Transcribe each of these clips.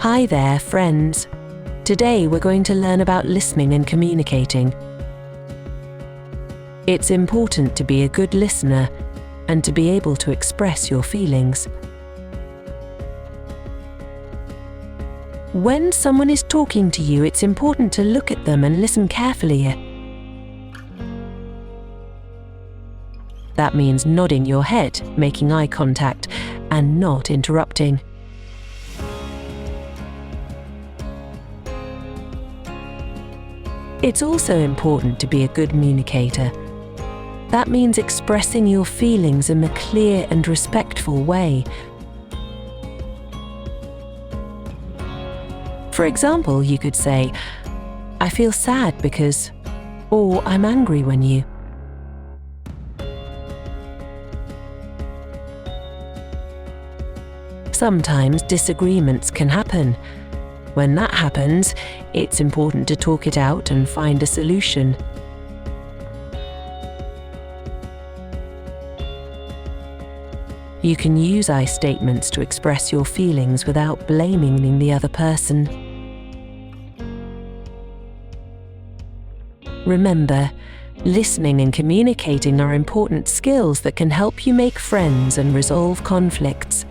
Hi there, friends. Today we're going to learn about listening and communicating. It's important to be a good listener and to be able to express your feelings. When someone is talking to you, it's important to look at them and listen carefully. That means nodding your head, making eye contact, and not interrupting. It's also important to be a good communicator. That means expressing your feelings in a clear and respectful way. For example, you could say, "I feel sad because," or "I'm angry when you." Sometimes disagreements can happen. When that happens, it's important to talk it out and find a solution. You can use I statements to express your feelings without blaming the other person. Remember, listening and communicating are important skills that can help you make friends and resolve conflicts.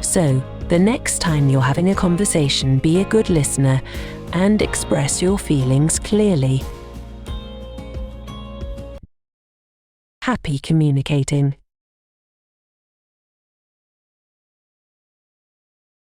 So, the next time you're having a conversation, be a good listener and express your feelings clearly. Happy communicating.